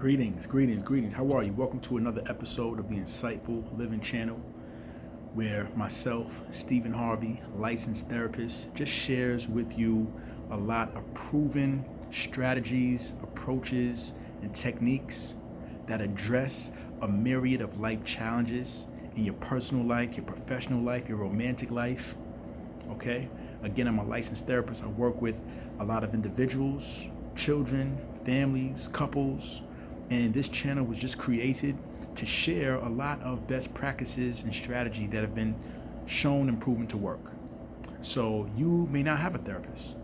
Greetings. How are you? Welcome to another episode of the Insightful Living Channel, where myself, Stephen Harvey, licensed therapist, just shares with you a lot of proven strategies, approaches, and techniques that address a myriad of life challenges in your personal life, your professional life, your romantic life. Okay? Again, I'm a licensed therapist. I work with a lot of individuals, children, families, couples, and this channel was just created to share a lot of best practices and strategies that have been shown and proven to work. So you may not have a therapist,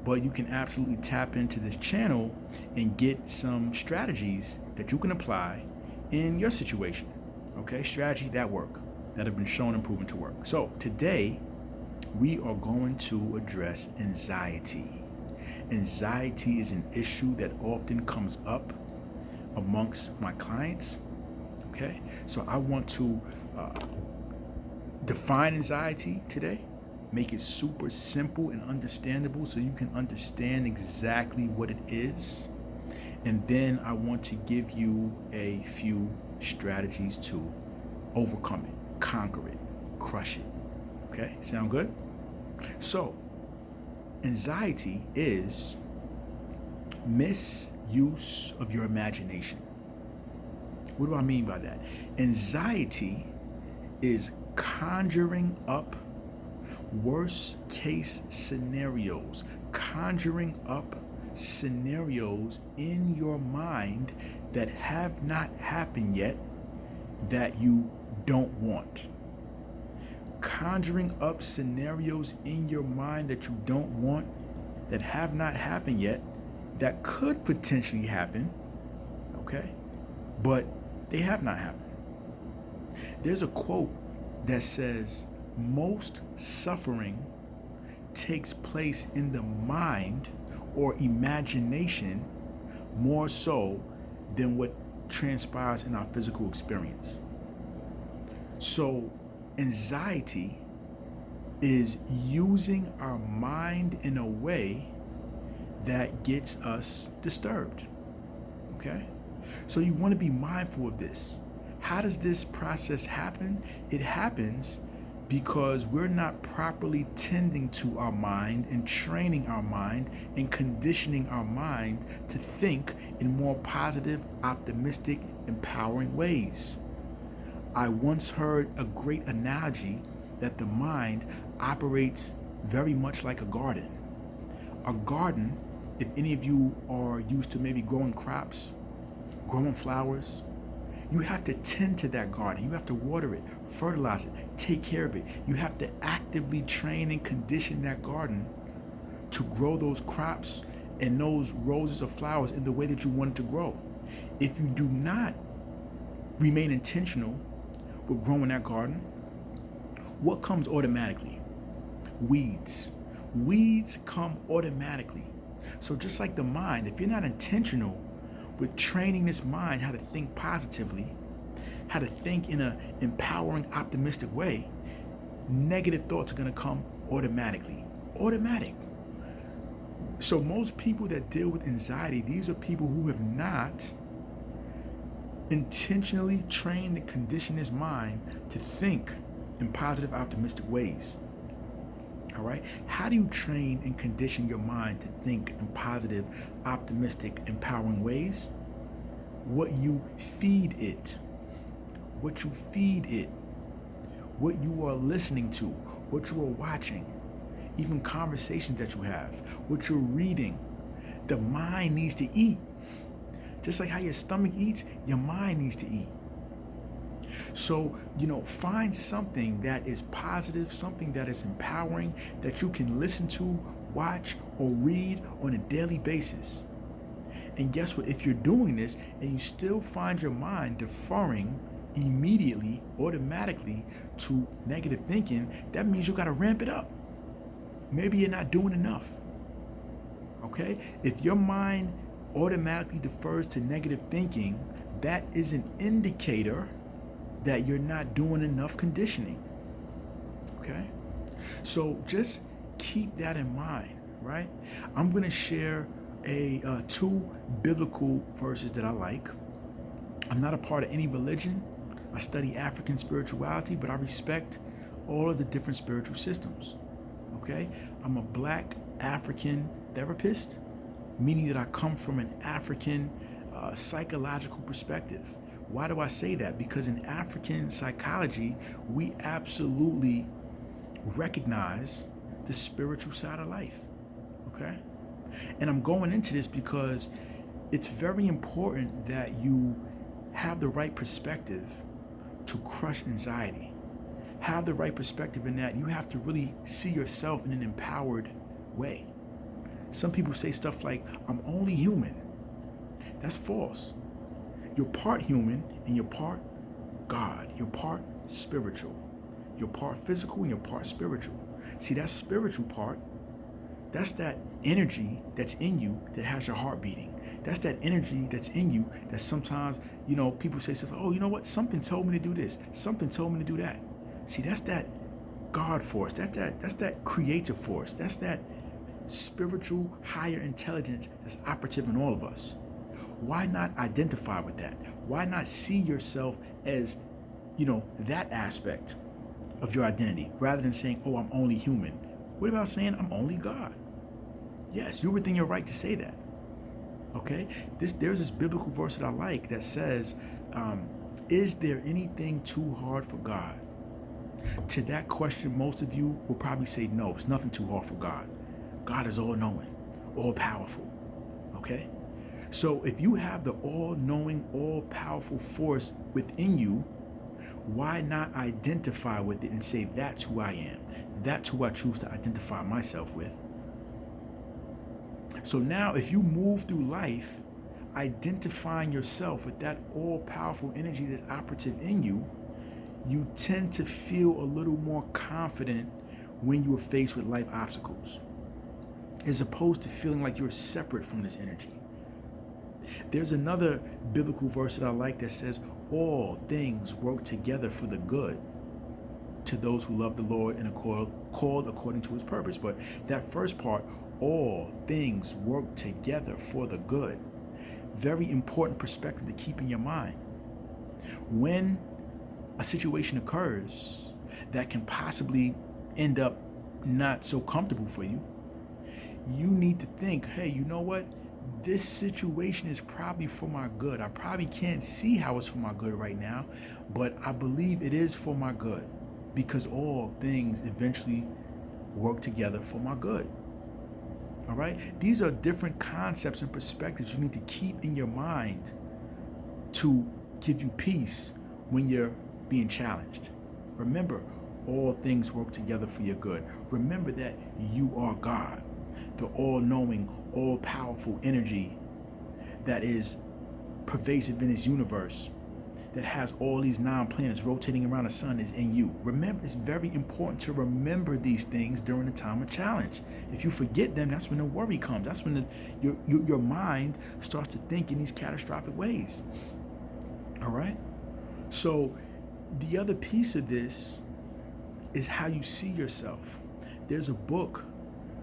but you can absolutely tap into this channel and get some strategies that you can apply in your situation. Okay, strategies that work, that have been shown and proven to work. So today, we are going to address anxiety. Anxiety is an issue that often comes up amongst my clients. Okay, so I want to define anxiety today, make it super simple and understandable so you can understand exactly what it is. And then I want to give you a few strategies to overcome it, conquer it, crush it. Okay, sound good? So, anxiety is misuse of your imagination. What do I mean by that? Anxiety is conjuring up worst case scenarios, conjuring up scenarios in your mind that have not happened yet that you don't want. Conjuring up scenarios in your mind that you don't want, that have not happened yet, that could potentially happen, okay? But they have not happened. There's a quote that says, most suffering takes place in the mind or imagination more so than what transpires in our physical experience. So, anxiety is using our mind in a way that gets us disturbed. Okay? So you want to be mindful of this. How does this process happen? It happens because we're not properly tending to our mind and training our mind and conditioning our mind to think in more positive, optimistic, empowering ways. I once heard a great analogy that the mind operates very much like a garden. A garden, if any of you are used to maybe growing crops, growing flowers, you have to tend to that garden. You have to water it, fertilize it, take care of it. You have to actively train and condition that garden to grow those crops and those roses of flowers in the way that you want it to grow. If you do not remain intentional with growing that garden, what comes automatically? Weeds. Weeds come automatically. So just like the mind, if you're not intentional with training this mind how to think positively, how to think in an empowering, optimistic way, negative thoughts are going to come automatically. Automatic. So most people that deal with anxiety, these are people who have not intentionally trained and conditioned his mind to think in positive, optimistic ways. All right? How do you train and condition your mind to think in positive, optimistic, empowering ways? What you feed it. What you feed it. What you are listening to. What you are watching. Even conversations that you have. What you're reading. The mind needs to eat. Just like how your stomach eats, your mind needs to eat. So, find something that is positive, something that is empowering, that you can listen to, watch, or read on a daily basis. And guess what? If you're doing this and you still find your mind deferring immediately, automatically to negative thinking, that means you got to ramp it up. Maybe you're not doing enough. Okay? If your mind automatically defers to negative thinking, that is an indicator that you're not doing enough conditioning. Okay? So just keep that in mind, right? I'm going to share two biblical verses that I like. I'm not a part of any religion. I study African spirituality, but I respect all of the different spiritual systems. Okay? I'm a black African therapist, meaning that I come from an African psychological perspective. Why do I say that? Because in African psychology, we absolutely recognize the spiritual side of life. Okay? And I'm going into this because it's very important that you have the right perspective to crush anxiety. Have the right perspective in that you have to really see yourself in an empowered way. Some people say stuff like, I'm only human. That's false. You're part human and you're part God. You're part spiritual. You're part physical and you're part spiritual. See, that spiritual part, that's that energy that's in you that has your heart beating. That's that energy that's in you that sometimes, people say stuff, oh, you know what? Something told me to do this. Something told me to do that. See, that's that God force. That's that creative force. That's that spiritual higher intelligence that's operative in all of us. Why not identify with that? Why not see yourself as, that aspect of your identity rather than saying, oh, I'm only human? What about saying I'm only God? Yes, you're within your right to say that. Okay? There's this biblical verse that I like that says, is there anything too hard for God? To that question, most of you will probably say no, it's nothing too hard for God. God is all-knowing, all-powerful. Okay? So if you have the all-knowing, all-powerful force within you, why not identify with it and say, that's who I am. That's who I choose to identify myself with. So now if you move through life identifying yourself with that all-powerful energy that's operative in you, you tend to feel a little more confident when you are faced with life obstacles, as opposed to feeling like you're separate from this energy. There's another biblical verse that I like that says, all things work together for the good to those who love the Lord and are called according to his purpose. But that first part, all things work together for the good. Very important perspective to keep in your mind. When a situation occurs that can possibly end up not so comfortable for you, you need to think, hey, you know what? This situation is probably for my good. I probably can't see how it's for my good right now, but I believe it is for my good because all things eventually work together for my good. All right? These are different concepts and perspectives you need to keep in your mind to give you peace when you're being challenged. Remember, all things work together for your good. Remember that you are God, the all-knowing, all-powerful energy that is pervasive in this universe, that has all these 9 planets rotating around the sun is in you. Remember, it's very important to remember these things during the time of challenge. If you forget them, that's when the worry comes. That's when your mind starts to think in these catastrophic ways. All right? So the other piece of this is how you see yourself. There's a book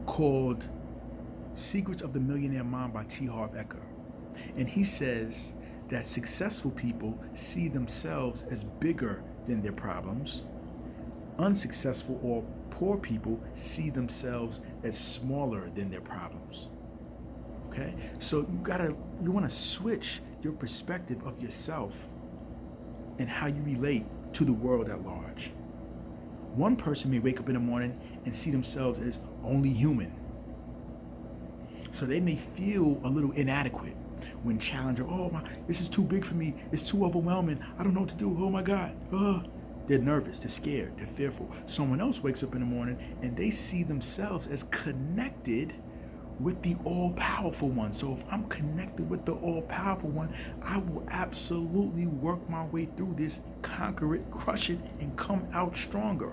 called Secrets of the Millionaire Mind by T. Harv Eker. And he says that successful people see themselves as bigger than their problems. Unsuccessful or poor people see themselves as smaller than their problems. Okay? So you want to switch your perspective of yourself and how you relate to the world at large. One person may wake up in the morning and see themselves as only human. So they may feel a little inadequate when challenged, this is too big for me. It's too overwhelming. I don't know what to do. Oh my God. They're nervous. They're scared. They're fearful. Someone else wakes up in the morning and they see themselves as connected with the all-powerful one. So if I'm connected with the all-powerful one, I will absolutely work my way through this, conquer it, crush it, and come out stronger.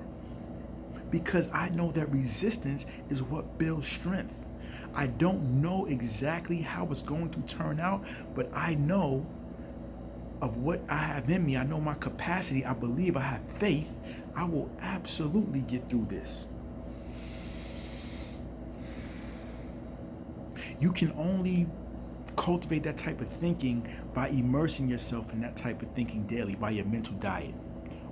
Because I know that resistance is what builds strength. I don't know exactly how it's going to turn out, but I know of what I have in me. I know my capacity. I believe, I have faith. I will absolutely get through this. You can only cultivate that type of thinking by immersing yourself in that type of thinking daily by your mental diet.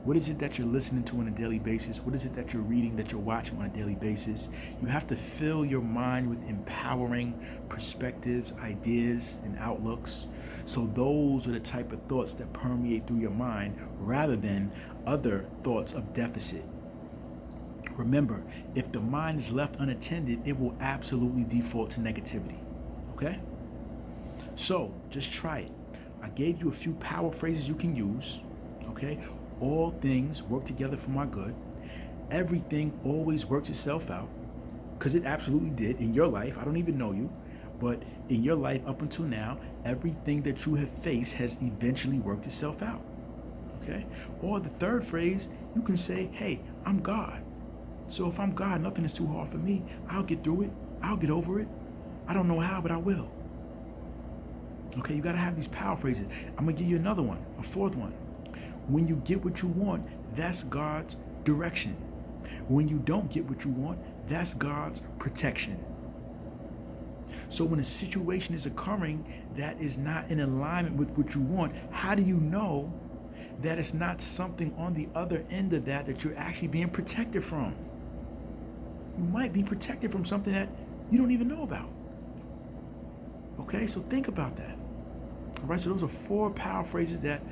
What is it that you're listening to on a daily basis? What is it that you're reading, that you're watching on a daily basis? You have to fill your mind with empowering perspectives, ideas, and outlooks. So those are the type of thoughts that permeate through your mind rather than other thoughts of deficit. Remember, if the mind is left unattended, it will absolutely default to negativity. Okay? So just try it. I gave you a few power phrases you can use. Okay? All things work together for my good. Everything always works itself out, because it absolutely did in your life. I don't even know you, but in your life up until now, everything that you have faced has eventually worked itself out. Okay? Or the third phrase, you can say, hey, I'm God. So if I'm God, nothing is too hard for me. I'll get through it. I'll get over it. I don't know how, but I will. Okay, you got to have these power phrases. I'm going to give you another one, a fourth one. When you get what you want, that's God's direction. When you don't get what you want, that's God's protection. So when a situation is occurring that is not in alignment with what you want, how do you know that it's not something on the other end of that you're actually being protected from? You might be protected from something that you don't even know about. Okay, so think about that. All right, so those are 4 power phrases that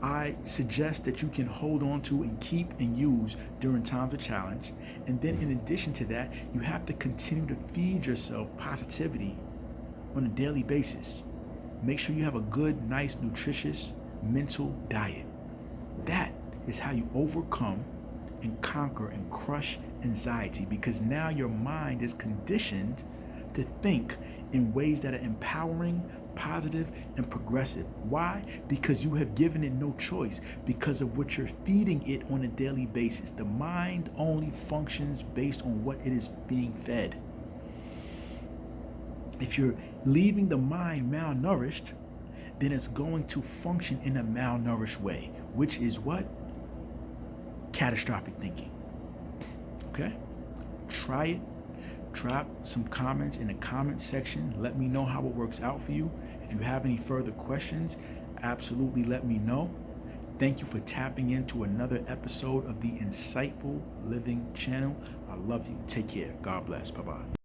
I suggest that you can hold on to and keep and use during times of challenge. And then in addition to that, you have to continue to feed yourself positivity on a daily basis. Make sure you have a good, nice, nutritious mental diet. That is how you overcome and conquer and crush anxiety, because now your mind is conditioned to think in ways that are empowering, positive, and progressive. Why? Because you have given it no choice, because of what you're feeding it on a daily basis. The mind only functions based on what it is being fed. If you're leaving the mind malnourished, then it's going to function in a malnourished way, which is what? Catastrophic thinking. Okay? Try it. Drop some comments in the comment section. Let me know how it works out for you. If you have any further questions, absolutely let me know. Thank you for tapping into another episode of the Insightful Living channel. I love you. Take care. God bless. Bye-bye.